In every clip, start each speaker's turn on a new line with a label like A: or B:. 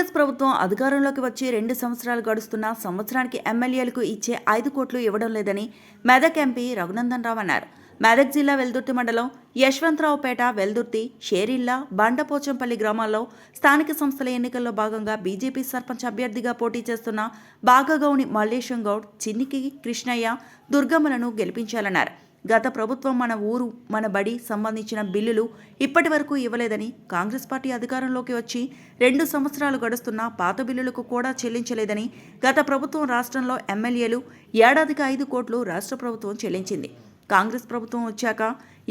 A: కాంగ్రెస్ ప్రభుత్వం అధికారంలోకి వచ్చి 2 సంవత్సరాలు గడుస్తున్నా సంవత్సరానికి ఎమ్మెల్యేలకు ఇచ్చే 5 కోట్లు ఇవ్వడం లేదని మెదక్ ఎంపీ రఘునందన్ రావు అన్నారు. మెదక్ జిల్లా వెల్దుర్తి మండలం యశ్వంతరావుపేట, వెల్దుర్తి, షేరిల్లా, బండపోచంపల్లి గ్రామాల్లో స్థానిక సంస్థల ఎన్నికల్లో భాగంగా బీజేపీ సర్పంచ్ అభ్యర్థిగా పోటీ చేస్తున్న బాగగౌని మల్లేశం గౌడ్, చిన్నికి కృష్ణయ్య, దుర్గమ్మలను గెలిపించాలన్నారు. గత ప్రభుత్వం మన ఊరు మన బడి సంబంధించిన బిల్లులు ఇప్పటి వరకు ఇవ్వలేదని, కాంగ్రెస్ పార్టీ అధికారంలోకి వచ్చి 2 సంవత్సరాలు గడుస్తున్నా పాత బిల్లులకు కూడా చెల్లించలేదని, గత ప్రభుత్వం రాష్ట్రంలో ఎమ్మెల్యేలు ఏడాదికి 5 కోట్లు రాష్ట్ర ప్రభుత్వం చెల్లించింది. కాంగ్రెస్ ప్రభుత్వం వచ్చాక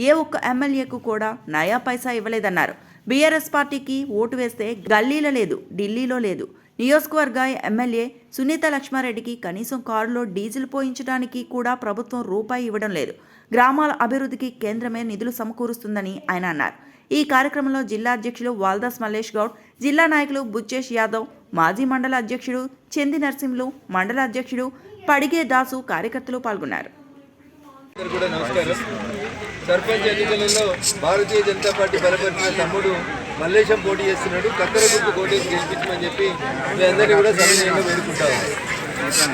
A: ఏ ఒక్క ఎమ్మెల్యేకు కూడా నయా పైసా ఇవ్వలేదన్నారు. బీఆర్ఎస్ పార్టీకి ఓటు వేస్తే గల్లీలో లేదు, ఢిల్లీలో లేదు. నియోజకవర్గ ఎమ్మెల్యే సునీత లక్ష్మారెడ్డికి కనీసం కారులో డీజిల్ పోయించడానికి కూడా ప్రభుత్వం రూపాయి ఇవ్వడం లేదు. గ్రామాల అభివృద్ధికి కేంద్రమే నిధులు సమకూరుస్తుందని ఆయన అన్నారు. ఈ కార్యక్రమంలో జిల్లా అధ్యక్షులు వాల్దాస్ మల్లేష్ గౌడ్, జిల్లా నాయకులు బుచ్చేష్ యాదవ్, మాజీ మండల అధ్యక్షుడు చెంది నరసింహులు, మండల అధ్యక్షుడు పడిగే దాసు కార్యకర్తలు పాల్గొన్నారు.
B: సర్పంచ్ ఎన్నికలలో భారతీయ జనతా పార్టీ బలపరిచిన తమ్ముడు మల్లేశం పోటీ చేస్తున్నాడు. కత్తెర గుర్తు కోటేసి గెలిపించమని చెప్పి మీ అందరినీ కూడా సవినయంగా వేడుకుంటాము.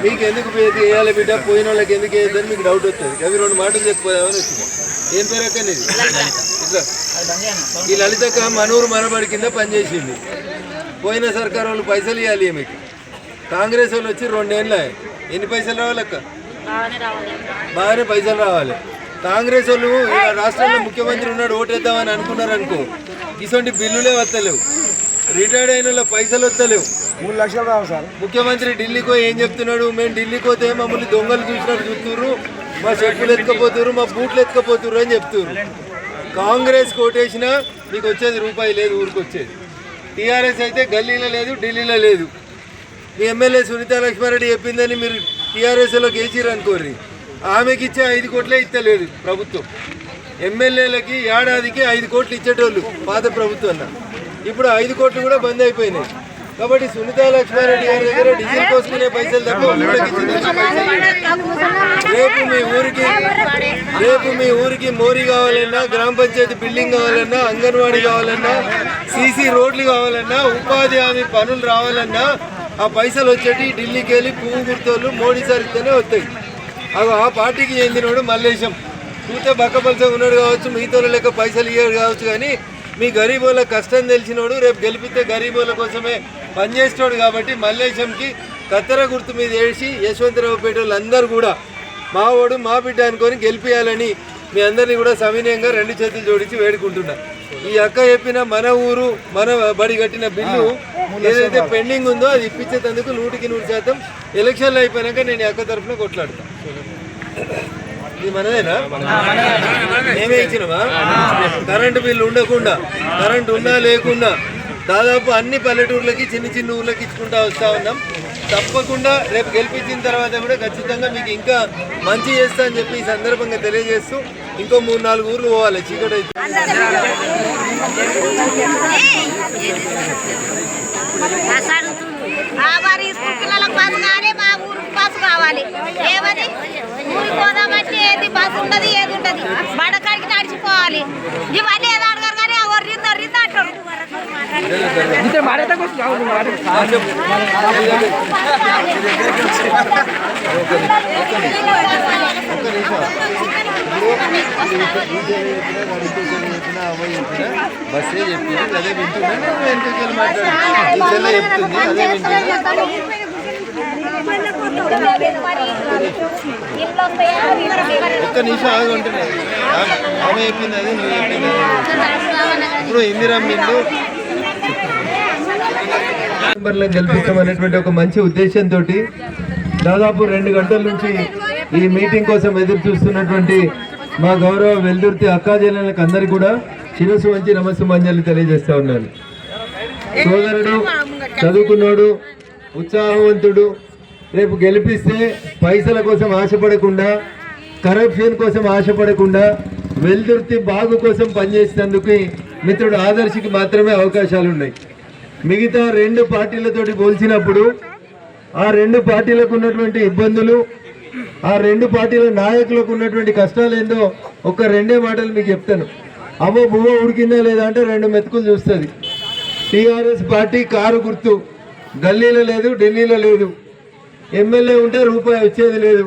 B: మీకు ఎందుకు వేయాలి బిడ్డ, పోయిన వాళ్ళకి ఎందుకు వేయద్దని మీకు డౌట్ వస్తుంది. అవి 2 మాటలు చెప్పిపోదామని వచ్చింది. ఏం పేరు అక్క నీది? ఇట్లా ఈ లలితక్క మనూరు మనబడి కింద పనిచేసింది. పోయిన సర్కారు వాళ్ళు పైసలు ఇవ్వాలి. మీకు కాంగ్రెస్ వాళ్ళు వచ్చి 2 ఏళ్ళ ఎన్ని పైసలు రావాలక్క? బాగానే పైసలు రావాలి. కాంగ్రెస్ వాళ్ళు రాష్ట్రంలో ముఖ్యమంత్రి ఉన్నాడు, ఓటేద్దామని అనుకున్నారు అనుకో, ఇటువంటి బిల్లులే వస్తలేవు. రిటైర్డ్ అయిన వాళ్ళ పైసలు వస్తలేవు.
C: 3 లక్షలు రావు సార్.
B: ముఖ్యమంత్రి ఢిల్లీకో ఏం చెప్తున్నాడు, మేము ఢిల్లీకి పోతే మమ్మల్ని దొంగలు చూసినట్టు చూస్తున్నారు, మా చెప్పులు ఎత్తుకపోతున్నారు, మా బూట్లు ఎత్తుకపోతున్నారు అని చెప్తున్నారు. కాంగ్రెస్ కోటేసినా మీకు వచ్చేది రూపాయి లేదు, ఊరికి వచ్చేది. టీఆర్ఎస్ అయితే గల్లీలో లేదు, ఢిల్లీలో లేదు. మీ ఎమ్మెల్యే సునీత లక్ష్మారెడ్డి చెప్పిందని మీరు టీఆర్ఎస్లోకి వేసిరు అనుకోర్రి, ఆమెకి ఇచ్చే 5 కోట్లే ఇస్తలేదు ప్రభుత్వం. ఎమ్మెల్యేలకి ఏడాదికి 5 కోట్లు ఇచ్చేటోళ్ళు పాత ప్రభుత్వం. ఇప్పుడు 5 కోట్లు కూడా బంద్ అయిపోయినాయి. కాబట్టి సునీత లక్ష్మారెడ్డి గారి దగ్గర డీజిల్ పోసుకునే పైసలు తప్ప రేపు మీ ఊరికి మోరీ కావాలన్నా, గ్రామ పంచాయతీ బిల్డింగ్ కావాలన్నా, అంగన్వాడీ కావాలన్నా, సీసీ రోడ్లు కావాలన్నా, ఉపాధి హామీ పనులు రావాలన్నా ఆ పైసలు వచ్చేటి ఢిల్లీకి వెళ్ళి పువ్వు గుర్తోళ్ళు మోడీ సార్ ఇస్తేనే వస్తాయి. ఆ పార్టీకి చెందినోడు మల్లేశం చూస్తే బక్కపలసగా ఉన్నాడు కావచ్చు, మిగతా లెక్క పైసలు ఇవ్వడు కావచ్చు, కానీ మీ గరీబోళ్ళ కష్టం తెలిసినోడు, రేపు గెలిపితే గరీబోళ్ళ కోసమే పనిచేసినోడు. కాబట్టి మల్లేశంకి కత్తెర గుర్తు మీద వేసి యశ్వంతరావుపేట వాళ్ళందరూ కూడా మా ఓడు మా బిడ్డ అనుకొని గెలిపించాలని మీ అందరినీ కూడా సవినయంగా 2 చేతులు జోడించి వేడుకుంటున్నా. ఈ అక్క చెప్పిన మన ఊరు మన బడి కట్టిన బిల్లు ఏదైతే పెండింగ్ ఉందో అది ఇప్పించేందుకు 100% ఎలక్షన్లు అయిపోయాక నేను ఈ అక్క తరఫున కొట్లాడతాను. ఇది మనదేనా? మేమే ఇచ్చినవా? కరెంటు బిల్లు ఉండకుండా, కరెంటు ఉన్నా లేకుండా దాదాపు అన్ని పల్లెటూర్లకి చిన్న ఊర్లకి ఇచ్చుకుంటా వస్తూ ఉన్నాం. తప్పకుండా రేపు గెలిపించిన తర్వాత కూడా ఖచ్చితంగా మీకు ఇంకా మంచి చేస్తా అని చెప్పి ఈ సందర్భంగా తెలియజేస్తూ ఇంకో 3-4 ఊర్లు పోవాలి. చీకటి అయితే
D: కావాలి. ఏమని ఊరికి పోదామంటే ఏది బస్సు ఉండదు, ఏది ఉండదు, బడకాడికి నడిచిపోవాలి. ఇవన్నీ ఏదో అడగారు కానీ రింద అంటారు.
B: బస్సే చెప్పింది, అదే వింటున్నా. వెంటకి మాట్లాడుతుంది, చెప్తుంది, అదే వింటున్నా. ఒక్క నిమిషం ఆగుంటున్నాయి. ఆమె చెప్పింది అది, నువ్వు చెప్పింది అది. ఇప్పుడు ఇందిరమ్మ ఇల్లు గెలిపిస్తామనేటువంటి ఒక మంచి ఉద్దేశంతో దాదాపు 2 గంటల నుంచి ఈ మీటింగ్ కోసం ఎదురు చూస్తున్నటువంటి మా గౌరవ వెల్దుర్తి అక్కాజీలకు అందరికీ కూడా శిరస్సు వంచి నమస్సుమాంజలి తెలియజేస్తా ఉన్నాను. సోదరుడు చదువుకున్నాడు, ఉత్సాహవంతుడు, రేపు గెలిపిస్తే పైసల కోసం ఆశపడకుండా, కరప్షన్ కోసం ఆశపడకుండా వెల్దుర్తి బాగు కోసం పనిచేసేందుకు మిత్రుడు ఆదర్శికి మాత్రమే అవకాశాలు ఉన్నాయి. మిగతా 2 పార్టీలతోటి పోల్చినప్పుడు ఆ 2 పార్టీలకు ఉన్నటువంటి ఇబ్బందులు, ఆ 2 పార్టీల నాయకులకు ఉన్నటువంటి కష్టాలు ఏందో ఒక 2 మాటలు మీకు చెప్తాను. బువ్వ ఉడికిందా లేదా అంటే 2 మెతుకులు చూస్తుంది. టీఆర్ఎస్ పార్టీ కారు గుర్తు, గల్లీలో లేదు, ఢిల్లీలో లేదు. ఎమ్మెల్యే ఉంటే రూపాయి వచ్చేది లేదు.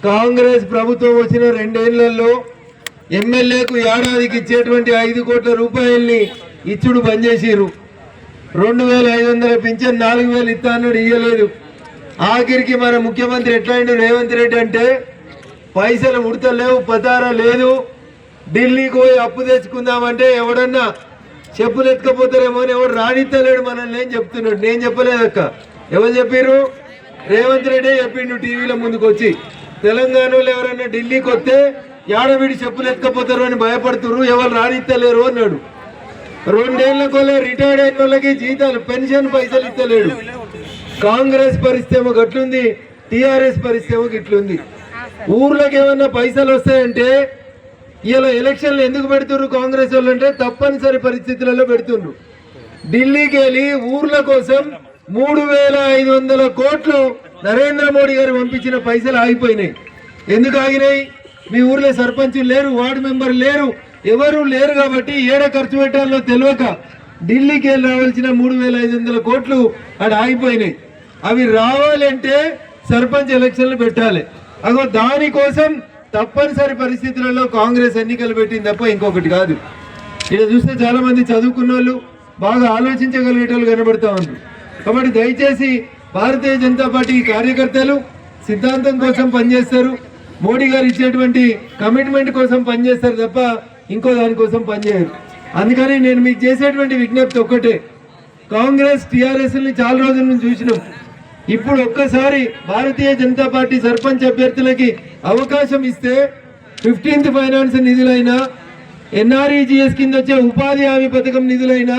B: కాంగ్రెస్ ప్రభుత్వం వచ్చిన 2 ఏళ్లలో ఎమ్మెల్యేకు ఏడాదికి ఇచ్చేటువంటి 5 కోట్ల రూపాయల్ని ఇచ్చుడు బంద్ చేసిరు. 2500 పింఛన్ 4000 ఇస్తా అన్నాడు, ఇయ్యలేదు. ఆఖరికి మన ముఖ్యమంత్రి ఎట్లయిండు రేవంత్ రెడ్డి అంటే పైసలు ఉడతలేవు, పతారా లేదు, ఢిల్లీకి పోయి అప్పు తెచ్చుకుందామంటే ఎవడన్నా చెప్పులు ఎత్తుకపోతారేమో అని ఎవడు రానిత్తలేడు మనల్ని ఏం చెప్తున్నాడు. నేను చెప్పలేదక్క, ఎవరు చెప్పారు? రేవంత్ రెడ్డి చెప్పిండు టీవీల ముందుకు వచ్చి. తెలంగాణలో ఎవరైనా ఢిల్లీకి వస్తే ఏడవిడి చెప్పులు ఎత్తుకపోతారు అని భయపడుతున్నారు, ఎవరు రానిత్తలేరు అన్నాడు. 2 ఏళ్లకోలే రిటైర్డ్ అయిన వాళ్ళకి జీతాలు పెన్షన్ పైసలు ఇస్తలేడు. కాంగ్రెస్ పరిస్థితి ఏమో గట్లుంది, టీఆర్ఎస్ పరిస్థితి ఏమో గిట్లుంది. ఊర్లోకి ఏమన్నా పైసలు వస్తాయంటే ఇలా ఎలక్షన్లు ఎందుకు పెడుతున్నారు కాంగ్రెస్ వాళ్ళు అంటే తప్పనిసరి పరిస్థితులలో పెడుతున్నారు. ఢిల్లీకి వెళ్ళి ఊర్ల కోసం 3500 కోట్లు నరేంద్ర మోడీ గారు పంపించిన పైసలు ఆగిపోయినాయి. ఎందుకు ఆగినాయి? మీ ఊర్లో సర్పంచులు లేరు, వార్డు మెంబర్ లేరు, ఎవరు లేరు కాబట్టి ఏడ ఖర్చు పెట్టాలో తెలియక ఢిల్లీకి వెళ్ళి రావాల్సిన 3500 కోట్లు అక్కడ ఆగిపోయినాయి. అవి రావాలంటే సర్పంచ్ ఎలక్షన్లు పెట్టాలి. అగో దానికోసం తప్పనిసరి పరిస్థితులలో కాంగ్రెస్ ఎన్నికలు పెట్టింది తప్ప ఇంకొకటి కాదు. ఇక్కడ చూస్తే చాలా మంది చదువుకున్న వాళ్ళు, బాగా ఆలోచించగలిగేటోళ్ళు కనబడతా ఉన్నారు. కాబట్టి దయచేసి భారతీయ జనతా పార్టీ కార్యకర్తలు సిద్ధాంతం కోసం పనిచేస్తారు, మోడీ గారు ఇచ్చేటువంటి కమిట్మెంట్ కోసం పనిచేస్తారు తప్ప ఇంకో దానికోసం పనిచేయరు. అందుకని నేను మీకు చేసేటువంటి విజ్ఞప్తి ఒక్కటే, కాంగ్రెస్ టీఆర్ఎస్ని చాలా రోజుల నుంచి చూసినాం. ఇప్పుడు ఒక్కసారి భారతీయ జనతా పార్టీ సర్పంచ్ అభ్యర్థులకి అవకాశం ఇస్తే 15th ఫైనాన్స్ నిధులైనా, ఎన్ఆర్ఈజీఎస్ కింద వచ్చే ఉపాధి హామీ పథకం నిధులైనా,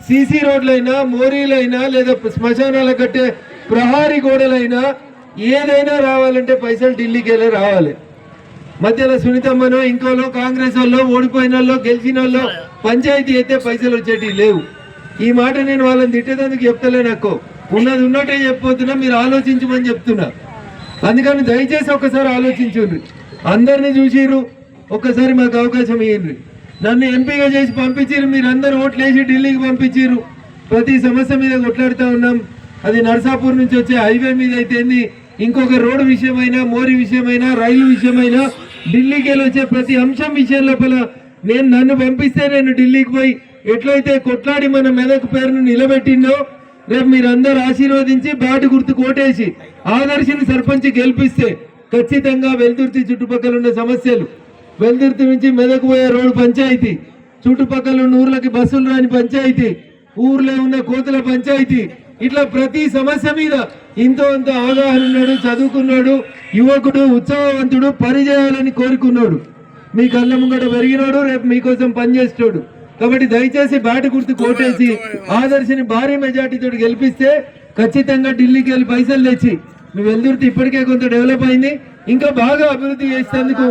B: సీసీ రోడ్లైనా, మోరీలైనా, లేదా శ్మశానాల కట్టే ప్రహారీ గోడలైనా ఏదైనా రావాలంటే పైసలు ఢిల్లీకి వెళ్ళే రావాలి. మధ్యలో సునీతమ్మనో ఇంకోలో కాంగ్రెస్ వాళ్ళు ఓడిపోయిన వాళ్ళు గెలిచిన వాళ్ళు పంచాయతీ అయితే పైసలు వచ్చేటి లేవు. ఈ మాట నేను వాళ్ళని తిట్టేందుకు చెప్తలే, నాకు ఉన్నది ఉన్నట్టే చెప్పబోతున్నా, మీరు ఆలోచించమని చెప్తున్నా. అందుకని దయచేసి ఒక్కసారి ఆలోచించుండ్రి. అందరినీ చూసిర్రు, ఒక్కసారి మాకు అవకాశం ఇయ్యండి. నన్ను ఎంపీగా చేసి పంపించారు, మీరు అందరు ఓట్లు వేసి ఢిల్లీకి పంపించారు. ప్రతి సమస్య మీద కొట్లాడుతూ ఉన్నాం. అది నర్సాపూర్ నుంచి వచ్చే హైవే మీద అయితేంది, ఇంకొక రోడ్డు విషయమైనా, మోరీ విషయమైనా, రైలు విషయమైనా, ఢిల్లీకి వెళ్ళి వచ్చే ప్రతి అంశం విషయం లోపల నన్ను పంపిస్తే నేను ఢిల్లీకి పోయి ఎట్లయితే కొట్లాడి మన మెదక్ పేరును నిలబెట్టిందో, రేపు మీరందరూ ఆశీర్వదించి బాటు గుర్తు కోటేసి ఆదర్శిని సర్పంచ్ గెలిపిస్తే ఖచ్చితంగా వెల్దుర్తి చుట్టుపక్కల ఉన్న సమస్యలు, వెల్దుర్తి నుంచి మెదక్ పోయే రోడ్డు పంచాయతీ, చుట్టుపక్కల ఉన్న ఊర్లకి బస్సులు రాని పంచాయతీ, ఊర్లో ఉన్న కోతుల పంచాయతీ, ఇట్లా ప్రతి సమస్య మీద ఇంతో అంత అవగాహన ఉన్నాడు, చదువుకున్నాడు, యువకుడు, ఉత్సాహవంతుడు, పనిచేయాలని కోరుకున్నాడు, మీ కళ్ళ ముంగట పెరిగినాడు, రేపు మీకోసం పనిచేస్తాడు. కాబట్టి దయచేసి బాట గుర్తు కోటేసి ఆదర్శిని భారీ మెజార్టీతో గెలిపిస్తే ఖచ్చితంగా ఢిల్లీకి వెళ్ళి పైసలు తెచ్చి మీ వెల్దుర్తి ఇప్పటికే కొంత డెవలప్ అయింది, ఇంకా బాగా అభివృద్ధి చేసేందుకు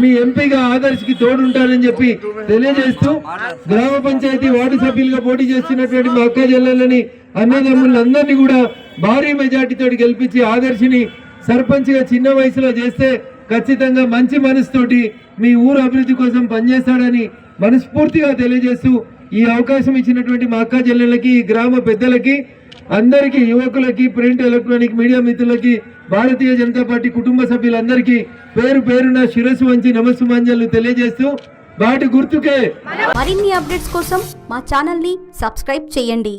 B: మీ ఎంపీగా ఆదర్శికి తోడు ఉంటారని చెప్పి తెలియజేస్తూ, గ్రామ పంచాయతీ వార్డు సభ్యులుగా పోటీ చేస్తున్నటువంటి మా అక్క చెల్లెళ్ళని, అన్నదమ్ములందరినీ కూడా భారీ మెజార్టీతో గెలిపించి ఆదర్శిని సర్పంచ్ గా చిన్న వయసులో చేస్తే ఖచ్చితంగా మంచి మనసుతోటి మీ ఊరు అభివృద్ధి కోసం పనిచేస్తాడని మనస్ఫూర్తిగా తెలియజేస్తూ, ఈ అవకాశం ఇచ్చినటువంటి మా అక్క చెల్లెళ్ళకి, గ్రామ పెద్దలకి, అందరికీ, యువకులకి, ప్రింట్ ఎలక్ట్రానిక్ మీడియా మిత్రులకి, భారతీయ జనతా పార్టీ కుటుంబ సభ్యులందరికీ పేరు పేరున శిరస్సు వంచి నమస్సుమాంజలు తెలియజేస్తూ, బాటి గుర్తుకే
C: మరిన్ని అప్డేట్స్ కోసం మా ఛానల్ ని సబ్స్క్రైబ్ చేయండి.